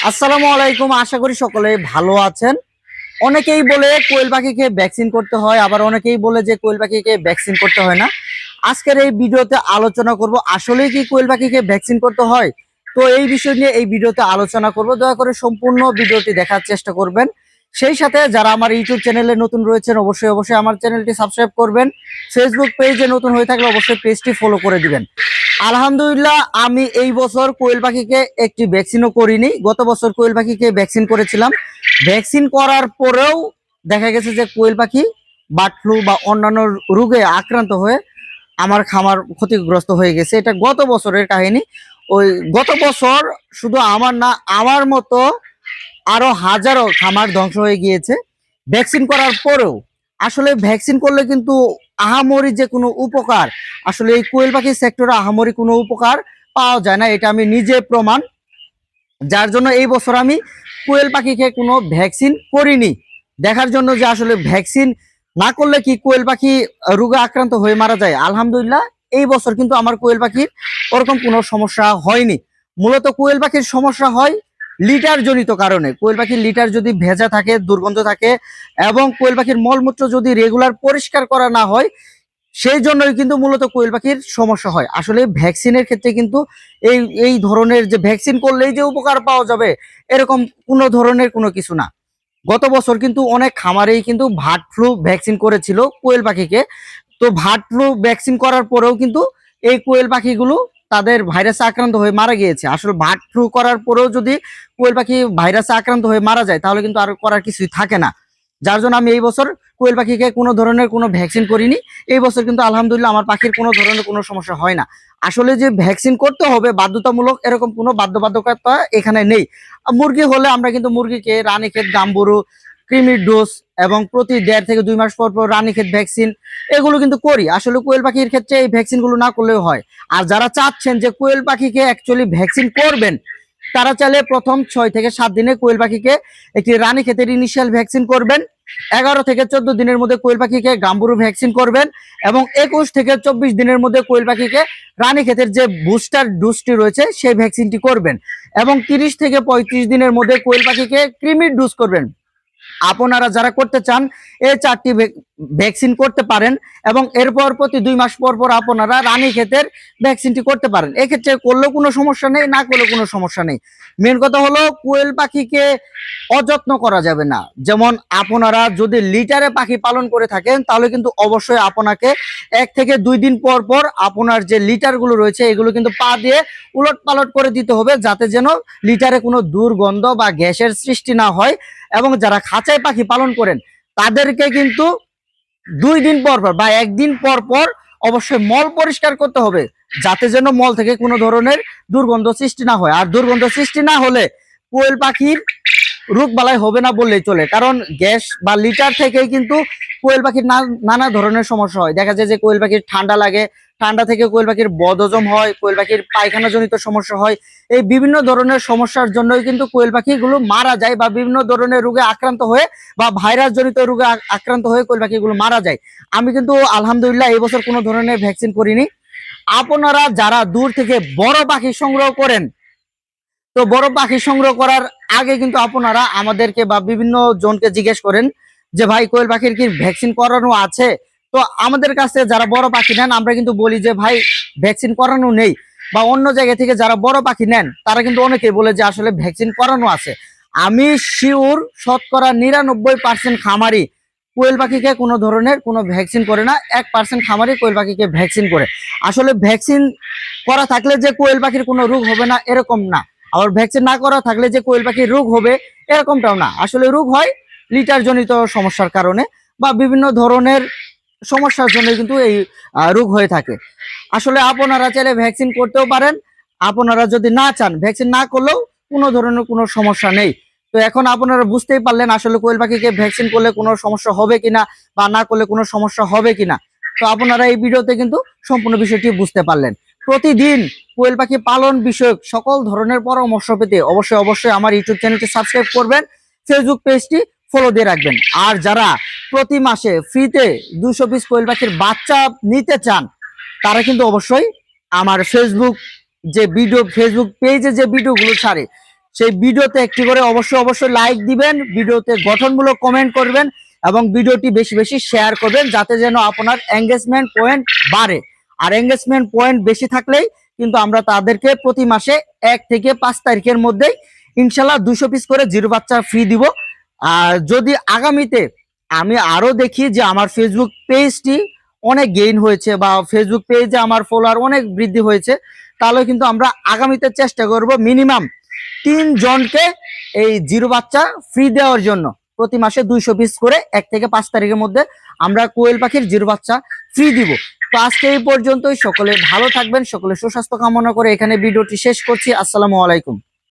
আসসালামু আলাইকুম। আশা করি সকলে ভালো আছেন। অনেকেই বলে কোয়েল পাখিকে ভ্যাকসিন করতে হয়, আবার অনেকেই বলে যে কোয়েল পাখিকে ভ্যাকসিন করতে হয় না। আজকের এই ভিডিওতে আলোচনা করব আসলে কি কোয়েল পাখিকে ভ্যাকসিন করতে হয়। তো এই বিষয় নিয়ে এই ভিডিওতে আলোচনা করব। দয়া করে সম্পূর্ণ ভিডিওটি দেখার চেষ্টা করবেন। সেই সাথে যারা আমার ইউটিউব চ্যানেলে নতুন রয়েছেন অবশ্যই অবশ্যই আমার চ্যানেলটি সাবস্ক্রাইব করবেন। ফেসবুক পেজে নতুন হয়ে থাকলে অবশ্যই পেজটি ফলো করে দিবেন। আলহামদুলিল্লাহ, আমি এই বছর কোয়েল পাখিকে একটি ভ্যাকসিনও করিনি। গত বছর কোয়েল পাখিকে ভ্যাকসিন করেছিলাম। ভ্যাকসিন করার পরেও দেখা গেছে যে কোয়েল পাখি বার্ড ফ্লু বা অন্যান্য রোগে আক্রান্ত হয়ে আমার খামার ক্ষতিগ্রস্ত হয়ে গেছে। এটা গত বছরের কাহিনী। ওই গত বছর শুধু আমার না, আমার মতো আরো হাজারো খামার ধ্বংস হয়ে গিয়েছে ভ্যাকসিন করার পরেও। আসলে ভ্যাকসিন করলে কিন্তু আহামরি যে কোনো উপকার, আসলে এই কোয়েল পাখি সেক্টরে আহামরি কোনো উপকার পাওয়া যায় না। এটা আমি নিজে প্রমাণ। যার জন্য এই বছর আমি কোয়েল পাখিকে কোনো ভ্যাকসিন করিনি, দেখার জন্য যে আসলে ভ্যাকসিন না করলে কি কোয়েল পাখি রোগে আক্রান্ত হয়ে মারা যায়। আলহামদুলিল্লাহ, এই বছর কিন্তু আমার কোয়েল পাখির ওরকম কোনো সমস্যা হয়নি। মূলত কোয়েল পাখির সমস্যা হয় লিটার জনিত কারণে। কোয়েল পাখির লিটার যদি ভেজা থাকে, দুর্গন্ধ থাকে, এবং কোয়েল পাখির মলমূত্র যদি রেগুলার পরিষ্কার করা না হয়, সেই জন্যই কিন্তু মূলত কোয়েল পাখির সমস্যা হয়। আসলে ভ্যাকসিনের ক্ষেত্রে কিন্তু এই এই ধরনের যে ভ্যাকসিন করলেই যে উপকার পাওয়া যাবে এরকম কোনো ধরনের কোনো কিছু না। গত বছর কিন্তু অনেক খামারেই কিন্তু বার্ড ফ্লু ভ্যাকসিন করেছিল কোয়েল পাখিকে। তো বার্ড ফ্লু ভ্যাকসিন করার পরেও কিন্তু এই কোয়েল পাখিগুলো তাদের ভাইরাসে আক্রান্ত হয়ে মারা গিয়েছে। আসলে বার্ড ফ্লু করার পরেও যদি কোয়েল পাখি ভাইরাসে আক্রান্ত হয়ে মারা যায় তাহলে কিন্তু আর করার কিছুই থাকে না। যার জন্য আমি এই বছর কোয়েল পাখিকে কোনো ধরনের কোনো ভ্যাকসিন করিনি। এই বছর কিন্তু আলহামদুলিল্লাহ আমার পাখির কোনো ধরনের কোনো সমস্যা হয় না। আসলে যে ভ্যাকসিন করতে হবে বাধ্যতামূলক এরকম কোনো বাধ্যবাধকতা এখানে নেই। মুরগি হলে আমরা কিন্তু মুরগিকে রানীক্ষেত, গাম্বুরু, কৃমির ডোজ এবং প্রতি 1.5 থেকে 2 মাস পর পর রানীক্ষেত ভ্যাকসিন এগুলো কিন্তু করি। আসলে কোয়েল পাখির ক্ষেত্রে এই ভ্যাকসিনগুলো না করলেও হয়। আর যারা চাচ্ছেন যে কোয়েল পাখিকে অ্যাকচুয়ালি ভ্যাকসিন করবেন, তারা চাইলে প্রথম 6 থেকে 7 দিনে কোয়েল পাখিকে একটি রানীক্ষেতের ইনিশিয়াল ভ্যাকসিন করবেন। 11 থেকে 14 দিনের মধ্যে কোয়েল পাখিকে গাম্বুরু ভ্যাকসিন করবেন, এবং 21 থেকে 24 দিনের মধ্যে কোয়েল পাখিকে রানীক্ষেতের যে বুস্টার ডোজটি রয়েছে সেই ভ্যাকসিনটি করবেন, এবং 30 থেকে 35 দিনের মধ্যে কোয়েল পাখিকে কৃমির ডোজ করবেন। আপনারা যারা করতে চান এই 4টি ভ্যাকসিন করতে পারেন, এবং এরপর প্রতি 2 মাস পর পর আপনারা রানীক্ষেতের ভ্যাকসিনটি করতে পারেন। এক্ষেত্রে করলেও কোনো সমস্যা নেই, না করলেও কোনো সমস্যা নেই। মেন কথা হলো কোয়েল পাখিকে অযত্ন করা যাবে না। যেমন আপনারা যদি লিটারে পাখি পালন করে থাকেন তাহলে কিন্তু অবশ্যই আপনাকে 1 থেকে 2 দিন পর পর আপনার যে লিটারগুলো রয়েছে এগুলো কিন্তু পা দিয়ে উলট পালট করে দিতে হবে, যাতে যেন লিটারে কোনো দুর্গন্ধ বা গ্যাসের সৃষ্টি না হয়। এবং যারা খাঁচায় পাখি পালন করেন তাদেরকে কিন্তু 2 দিন পর পর বা 1 দিন পর পর অবশ্যই মল পরিষ্কার করতে হবে, যাতে যেন মল থেকে কোনো ধরনের দুর্গন্ধ সৃষ্টি না হয়। আর দুর্গন্ধ সৃষ্টি না হলে কোয়েল পাখির রোগ বালাই হবে না বললেই চলে। কারণ গ্যাস বা লিটার থেকেই কিন্তু কোয়েল পাখির নানা ধরনের সমস্যা হয়। দেখা যায় যে কোয়েল পাখির ঠান্ডা লাগে, ঠান্ডা থেকে কোয়েল পাখির বদহজম হয়, কোয়েল পাখির পায়খানা জনিত সমস্যা হয়। এই বিভিন্ন ধরনের সমস্যার জন্যই কিন্তু কোয়েল পাখিগুলো মারা যায়, বা বিভিন্ন ধরনের রোগে আক্রান্ত হয়ে বা ভাইরাস জনিত রোগে আক্রান্ত হয়ে কোয়েল পাখিগুলো মারা যায়। আমি কিন্তু আলহামদুলিল্লাহ এই বছর কোনো ধরনের ভ্যাকসিন করিনি। আপনারা যারা দূর থেকে বড় পাখি সংগ্রহ করেন, তো বড় পাখি সংগ্রহ করার আগে কিন্তু আপনারা আমাদেরকে বা বিভিন্ন জনকে জিজ্ঞেস করেন যে ভাই কোয়েল পাখির কি ভ্যাকসিন করানো আছে। তো আমাদের কাছে যারা বড় পাখি নেন আমরা কিন্তু বলি যে ভাই ভ্যাকসিন করানো নেই, বা অন্য জায়গা থেকে যারা বড় পাখি নেন তারা কিন্তু অনেকেই বলে যে আসলে ভ্যাকসিন করানো আছে। আমি শিওর 99% খামারি কোয়েল পাখিকে কোনো ধরনের কোনো ভ্যাকসিন করে না। 1% খামারি কোয়েল পাখিকে ভ্যাকসিন করে। আসলে ভ্যাকসিন করা থাকলে যে কোয়েল পাখির কোনো রোগ হবে না এরকম না, আবার ভ্যাকসিন না করা থাকলে যে কোয়েল পাখির রোগ হবে এরকমটাও না। আসলে রোগ হয় লিটার জনিত সমস্যার কারণে বা বিভিন্ন ধরনের সমস্যার জন্য কিন্তু এই রোগ হয়ে থাকে। আসলে আপনারা চাইলে ভ্যাকসিন করতেও পারেন, আপনারা যদি না চান ভ্যাকসিন না করলেও কোনো ধরনের কোনো সমস্যা নেই। তো এখন আপনারা বুঝতেই পারলেন আসলে কোয়েল পাখিকে ভ্যাকসিন করলে কোনো সমস্যা হবে কিনা বা না করলে কোনো সমস্যা হবে কিনা। তো আপনারা এই ভিডিওতে কিন্তু সম্পূর্ণ বিষয়টি বুঝতে পারলেন। প্রতিদিন কোয়েল পাখি পালন বিষয়ক সকল ধরনের পরামর্শ পেতে অবশ্যই অবশ্যই আমার ইউটিউব চ্যানেলটি সাবস্ক্রাইব করবেন, ফেসবুক পেজটি ফলো দিয়ে রাখবেন। আর যারা প্রতি মাসে ফ্রিতে 200 পিস কোয়েল পাখির বাচ্চা নিতে চান তারা কিন্তু অবশ্যই আমার ফেসবুক পেজে যে ভিডিওগুলো ছাড়ে সেই ভিডিওতে একটি করে অবশ্যই লাইক দিবেন, ভিডিওতে গঠনমূলক কমেন্ট করবেন এবং ভিডিওটি বেশি বেশি শেয়ার করবেন, যাতে যেন আপনার এঙ্গেজমেন্ট পয়েন্ট বাড়ে। আর এঙ্গেজমেন্ট পয়েন্ট বেশি থাকলেই কিন্তু আমরা তাদেরকে প্রতি মাসে 1 থেকে 5 তারিখের মধ্যে ইনশাল্লাহ 200 পিস করে জিরো বাচ্চা ফ্রি দিব। আর যদি আগামীতে আমি আরো দেখি যে আমার ফেসবুক পেজটি অনেক গেইন হয়েছে বা ফেসবুক পেজে আমার ফলোয়ার অনেক বৃদ্ধি হয়েছে, তাহলে কিন্তু আমরা আগামীতে চেষ্টা করব মিনিমাম 3 জনকে এই জিরো বাচ্চা ফ্রি দেওয়ার জন্য। প্রতি মাসে 200 পিস করে 1 থেকে 5 তারিখের মধ্যে আমরা কোয়েল পাখির জিরো বাচ্চা ফ্রি দিব। তো আজকে এই পর্যন্তই, সকলে ভালো থাকবেন, সকলে সুস্বাস্থ্য কামনা করে এখানে ভিডিওটি শেষ করছি। আসসালামু আলাইকুম।